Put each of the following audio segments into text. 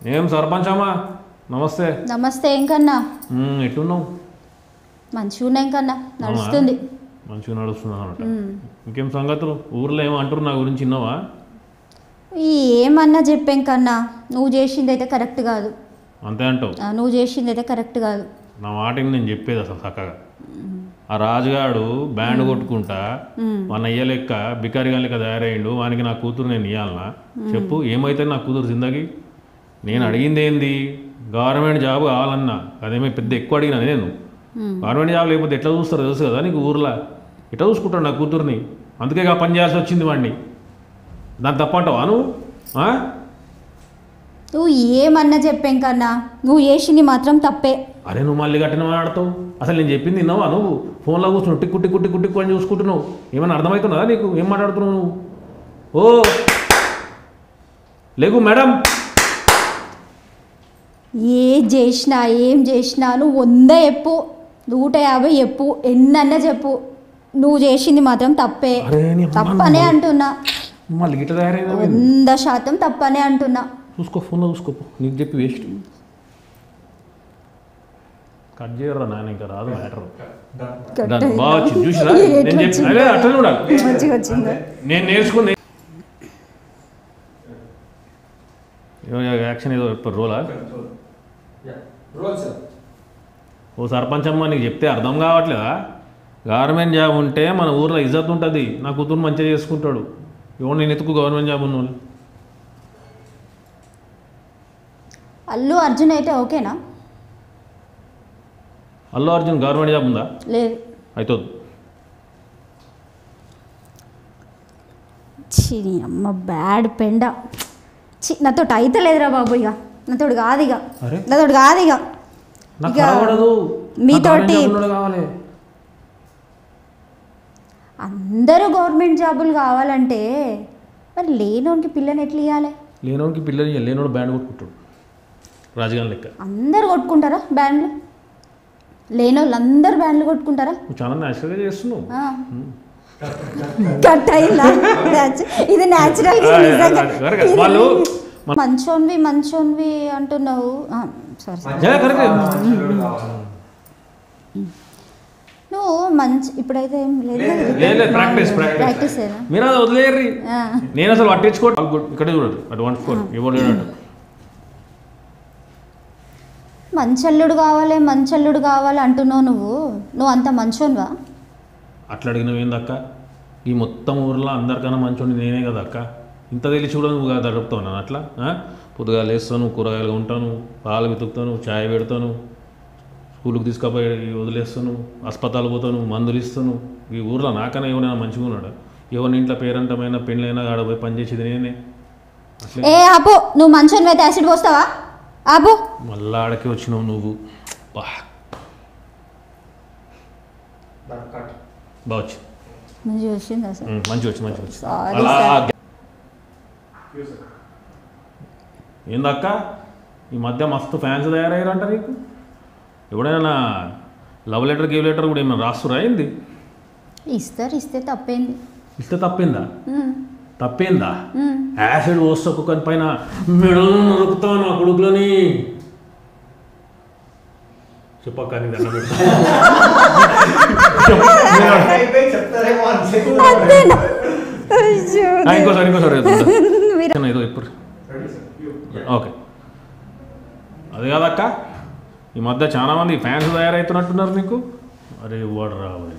ఏం సర్పంచమ్మా నమస్తే. నమస్తే. ఏం కన్నా ఎట్టున్నావు? మంచిగా ఉన్నాయి కన్నా, నడుస్తుంది. మంచిగా నడుస్తుంది అన్నమాట. ఇంకేం సంగతులు? ఊర్లో ఏమో అంటారు నా గురించి విన్నావా? ఏమన్నా చెప్పాం కన్నా, నువ్వు చేసింది అయితే కరెక్ట్ కాదు. అంతే అంటావు? నువ్వు చేసింది అయితే కరెక్ట్ కాదు. నా మాటని నేను చెప్పేది అసలు చక్కగా. ఆ రాజుగాడు బ్యాండ్ కొట్టుకుంటా మన అయ్య లెక్క బికారిగా లెక్క తయారయ్యిండు. వానికి నా కూతురు నేను ఇవ్వాలనా? చెప్పు, ఏమైతే నా కూతురు జిందగీ? నేను అడిగింది ఏంది? గవర్నమెంట్ జాబ్ కావాలన్నా. అదేమో పెద్ద ఎక్కువ అడిగినా నేను. గవర్నమెంట్ జాబ్ లేకపోతే ఎట్లా చూస్తారో తెలుసు కదా నీకు. ఊర్లో ఎట్లా చూసుకుంటాడు నా కూతుర్ని? అందుకే ఆ పని చేయాల్సి వచ్చింది వాడిని. దాన్ని తప్పంటావా నువ్వు? నువ్వు ఏమన్నా చెప్పాం కన్నా, నువ్వు చేసింది మాత్రం తప్పే. అరే నువ్వు మళ్ళీ గట్టిన మాట్లాడతావు. అసలు నేను చెప్పింది విన్నావా నువ్వు? ఫోన్లో కూర్చున్నావు టిక్కు టిక్కు టిక్కు టిక్కు అని చూసుకుంటున్నావు. ఏమైనా అర్థమవుతున్నదా నీకు? ఏం మాట్లాడుతున్నావు నువ్వు? ఓ లేకు మేడం. ఏం చేసినా నువ్వు 100 చెప్పు, 150 చెప్పు, ఎన్నన్నా చెప్పు, నువ్వు చేసింది మాత్రం తప్పే. తప్పనే అంటున్నా. మళ్ళీ గిట్ట తయారైందా? 100% తప్పనే అంటున్నా. చూసుకో, ఫోన్లో చూసుకోపో. నీకు చెప్పి వేస్ట్. కట్ చేయరా నాయన, ఇంకా రాదు మ్యాటర్. బాగా వచ్చింది చూసిరా? నేను చెప్పి అట్లనే ఉండాలి. నేను నేర్చుకుంది యాక్షన్ ఏదో రోలా. ఓ సర్పంచమ్మ నీకు చెప్తే అర్థం కావట్లేదా? గవర్నమెంట్ జాబ్ ఉంటే మన ఊర్లో ఇజ్జత్ ఉంటుంది. నా కూతురు మంచిగా చేసుకుంటాడు. ఎవరు నేను ఎత్తుకు గవర్నమెంట్ జాబ్ ఉన్న వాళ్ళు. అల్లు అర్జున్ అయితే ఓకేనా? అల్లు అర్జున్ గవర్నమెంట్ జాబ్ ఉందా? లేదు. అవుతుంది. అమ్మ బ్యాడ్ పెండ. నాతో అయితే లేదురా బాబు. ఇక నాతోడు కాదు. ఇక మీతోటి అందరూ గవర్నమెంట్ జాబులు కావాలంటే మరి లేనోనికి పిల్లని ఎట్లా ఇవ్వాలి? లేనోనికి పిల్లని లేనోడు బ్యాండ్ కొట్టుకుంటాడు రాజుగారి లెక్క. అందరు కొట్టుకుంటారా బ్యాండ్లు? లేనోళ్ళు అందరు బ్యాండ్లు కొట్టుకుంటారా? చాలా న్యాచురల్గా చేస్తున్నావు. కట్ అయిందా? ఇది న్యాచురల్. మంచోన్వి అంటున్నావు. నువ్వు మంచి ఇప్పుడైతే ఏం లేదు. ప్రాక్టీస్ మీరు అది వదిలేరు. నేను అసలు పట్టించుకో. ఇక్కడే చూడండి అటు 1 4 మంచల్లుడు కావాలి అంటున్నావు. నువ్వు అంత మంచోన్వా? అట్లా అడిగినవి ఏందక్క? ఈ మొత్తం ఊర్లో అందరికన్నా మంచోని నేనే కదా అక్క. ఇంత తెలిసి కూడా నువ్వు కదా గడుపుతావు నన్ను అట్లా. పొద్దుగా లేస్తాను, కూరగాయలు ఉంటాను, పాలు వెతుకుతాను, ఛాయ్ పెడతాను, స్కూల్కి తీసుకుపోయి వదిలేస్తాను, హాస్పిటల్ పోతాను, మందులు ఇస్తాను. ఈ ఊర్లో నాకన్నా ఎవరైనా మంచిగా ఉన్నాడు? ఎవరిని ఇంట్లో పేరంటమైనా పెళ్ళైనా ఆడపోయి పనిచేసేది నేనే. ఏ ఆపు, నువ్వు మంచోని అయితే యాసిడ్ పోస్తావా? ఆపు. మళ్ళా ఆడకి వచ్చినావు నువ్వు. బాగా వచ్చింది. మంచి వచ్చింది. ఏందక్క ఈ మధ్య మస్తు ఫ్యాన్స్ తయారయ్యారంట నీకు. ఎవడైనా లవ్ లెటర్ గివ్ లెటర్ కూడా ఏమైనా రాస్తురా ఏంది? ఇస్తే తప్పేంది? ఇస్తే తప్పేందా? యాసిడ్ పోస్తే ఒక్కొక్కరి పైన మెడలు నరుకుతావు నా కొడుకులని. చెప్పక్క నీ దండం పెడతా. ఇంకోసారి ఏదో ఇప్పుడు ఓకే. అది కాదక్క, ఈ మధ్య చాలా మంది ఫ్యాన్స్ తయారవుతున్నట్టున్నారు నీకు. అరే వాడు రావాలి.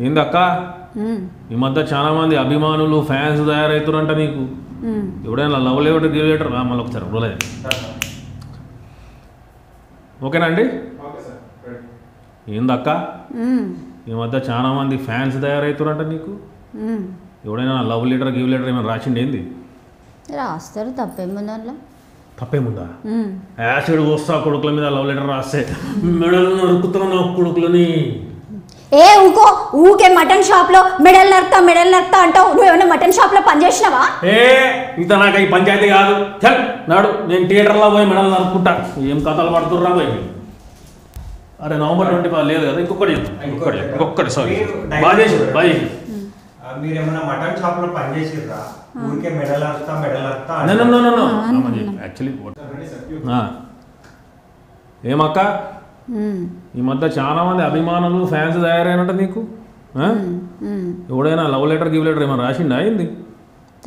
ఏందక్క ఈ మధ్య చాలా మంది అభిమానులు ఫ్యాన్స్ తయారవుతున్నారంట నీకు. ఎవడైనా లవ్ లెటర్ గివ్ లెటర్ మళ్ళీ ఒకసారి రోలే. ఓకేనా అండి? ఏందక్క ఈ మధ్య చాలా మంది ఫ్యాన్స్ తయారవుతున్నారంట నీకు. ఎవడైనా లవ్ లెటర్ గివ్ లెటర్ ఏమైనా రాసిండి ఏంది? రాస్తారు. తప్పేముందా? యాసిడ్ వస్తా కొడుకుల మీద లవ్ లెటర్ రాస్తే మెడలు నరుకుతావు నా కొడుకులని. ఊకే మటన్ షాప్ లో మెడల్ నరుకుతా అంటావు. నువ్వేమైనా మటన్ షాప్ లో పనిచేసినావా? ఇంత నాకు ఈ పంచాయతీ కాదు. చల్ నాడు, నేను థియేటర్లో పోయి మెడల్ నరుకుంటా. ఏం కథలు పడుతుర్రా పోయి. అరే నవంబర్ 25 లేదు కదా? ఇంకొకటి సారీ బాగా చేసి మీరు ఏమైనా మటన్ షాప్ లో పని చేసిర్రా? ఊరికే మెడల్ వస్తా యాక్చువల్లీ ఏమక్క ఈ మధ్య చాలా మంది అభిమానులు ఫ్యాన్స్ తయారైనట్టు నీకు ఎవడైనా లవ్ లెటర్ గివ్ లెటర్ ఏమైనా రాసిండా అయింది?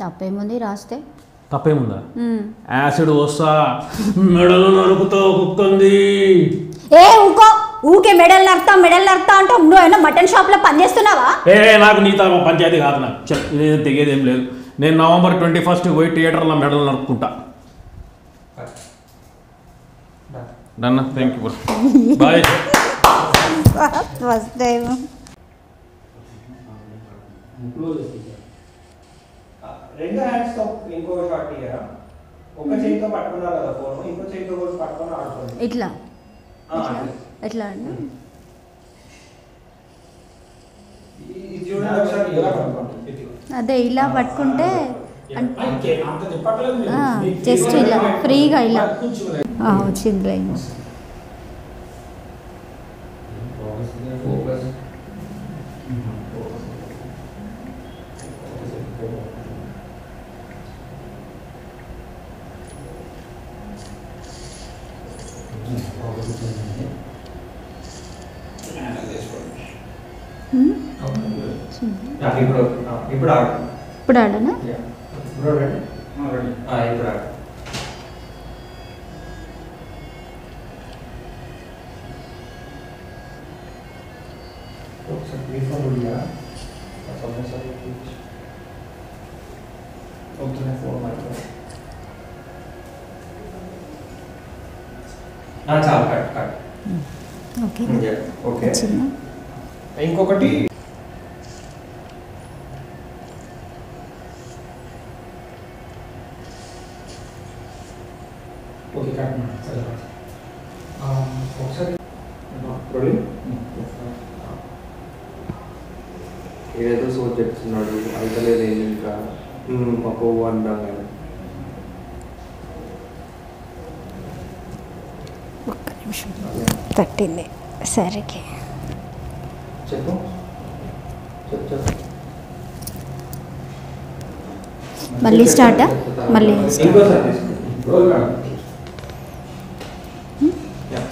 తప్పేముంది రాస్తే? తప్పేముందా? యాసిడ్ వస్తా మెడలు నరుకుతో కుక్కుంది. ఏ ఊకో, ఊకే మెడల్ నరుకుతా అంటావు. నువ్వు ఏమైనా మటన్ షాప్ లో పని చేస్తున్నావా? నాకు నీతో పంచాయతీ కాదు, నాకు ఇదేం తెగేది ఏం లేదు. నేను November 21 పోయి థియేటర్లో మెడలు నరుక్కుంటా. డన్నా, thank you boy. First time రెండు హ్యాండ్స్ తో ఇంకో షాట్ ఇయ్యరా? ఒక చేతితో పట్టుకున్నారు కదా ఫోన్, ఇంకో చేతితో కూడా పట్టుకొని ఆడుకోండి. ఇట్లా ఎట్లా అండి? అదే ఇలా పట్టుకుంటే జస్ట్ ఇలా ఫ్రీగా ఇలా వచ్చింది లైన్. ఇప్పుడు ఆడనా? చాలు కట్ కట్. ఓకే ఇంకొకటి ఓకే కట్ సరే ఒకసారి ఏదో సోచ్ చెప్తున్నాడు, అయితలేదు ఏంటి ఇంకా మాకు అంటాం కదా. ఒక్క నిమిషం తట్టింది సరికి. చెప్పు చెప్పు. మళ్ళీ స్టార్టా? మళ్ళీ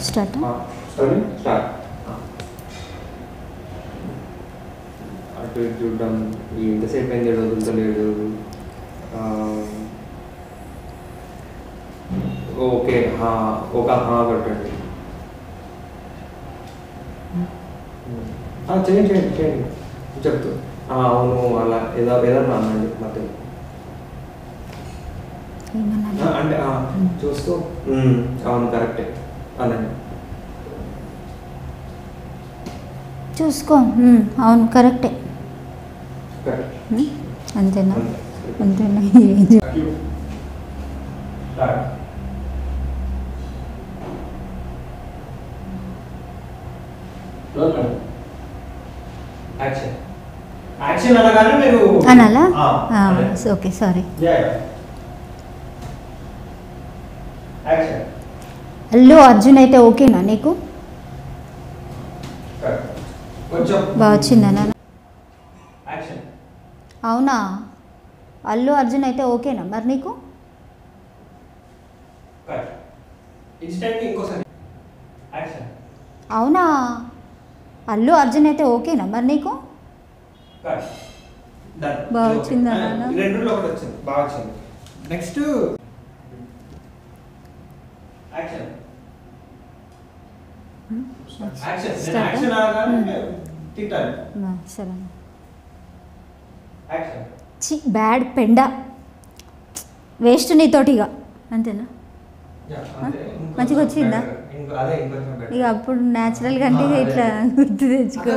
స్టార్టా? స్టార్ట్. అటు ఇటు చూడడం, ఎంతసేపు అయింది వదులుతలేడు. ఓకే ఒక పట్టండి. చేయండి చేయండి చేయండి చెప్తూ. అవును అలా ఏదన్నా అనండి మధ్య అంటే చూస్తూ అవును కరెక్టే అనండి. చూసుకో అవును కరెక్టే. అంతేనా? అంతేనా? యాక్షన్ అనగానే మీరు అనాలా? Okay sorry. అల్లు అర్జున్ అయితే ఓకేనా నీకు? బాగా వచ్చిందనా? అవునా? అల్లు అర్జున్ అయితే ఓకేనా మరి నీకు? అవునా? అల్లు అర్జున్ అయితే ఓకేనా మరి నీకు? బాగా వచ్చిందా? రెండులో ఒకటి వచ్చింది, బాగా వచ్చింది. Next action. యాక్షన్ అనగానే తిట్టాలి. సరే. యాక్షన్. చి బ్యాడ్ పెండ వేస్ట్ నీతోటిగా అంతేనా? మంచిగా వచ్చిందా? ఇక అప్పుడు న్యాచురల్గా అంటే ఇట్లా గుర్తు తెచ్చుకో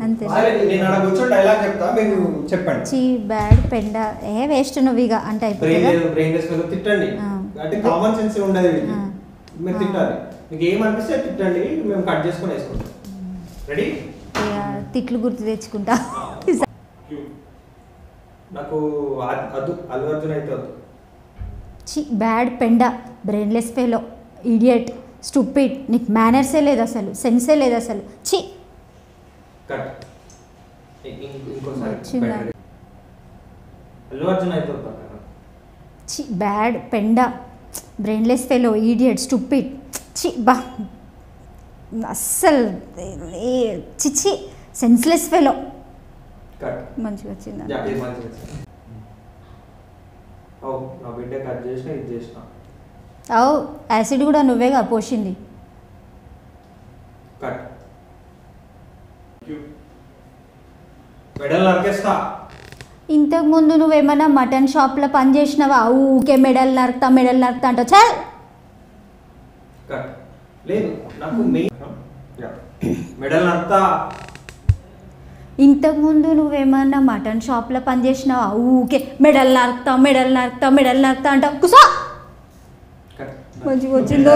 అంతే. చి బ్యాడ్ పెండ ఏ వేస్ట్ నువ్వు ఇక అంటే తిట్టండి అంటే కామన్ సెన్స్ ఉండదు. మీరు తిట్టాలి, మీకు ఏమనిపిస్తే తిట్టండి, మేము కట్ చేసుకొని వేసుకుంటాం. రెడీ? తిట్లు గుర్తు తెచ్చుకుంటా. నాకు అల్లు అర్జున్ అయితే వద్దు. చి బ్యాడ్ పెండ బ్రెయిన్లెస్ ఫెలో ఇడియట్ స్టూపిడ్ నీకు మేనర్సే లేదు అసలు, సెన్సే లేదు అసలు. చి కట్. ఇంకోసారి వచ్చిందా? అల్లు అర్జున్ అయిపోతుంది పక్కన. చి బ్యాడ్ పెండ బ్రెయిన్లెస్ ఫెలో ఈడియట్ స్టూపిడ్ చి బా అస్సలు చిచ్చి సెన్స్లెస్ ఫెలో. కట్. మంచిగా వచ్చిందా? యా, ఇది మంచిగా వచ్చింది. ఓ నా బిడ్డ కట్ చేసిన ఇది చేసిన. అవు యాసిడ్ కూడా నువ్వేగా పోసింది. కట్. మెడల్ నరికేస్తా. ఇంతకుముందు నువ్వేమన్నా మటన్ షాప్లో పని చేసినావా? ఊకే మెడల్ నరుకుతా అంటావు. చల్. కట్. లేదు నాకు మెయిన్ మెడల్ నరుకుతా. ఇంతకుముందు నువ్వేమన్నా మటన్ షాప్లో పని చేసినావా? ఊకే మెడల్ నరుకుతా అంటావు. కుసా. కట్. మంచిగా వచ్చిందో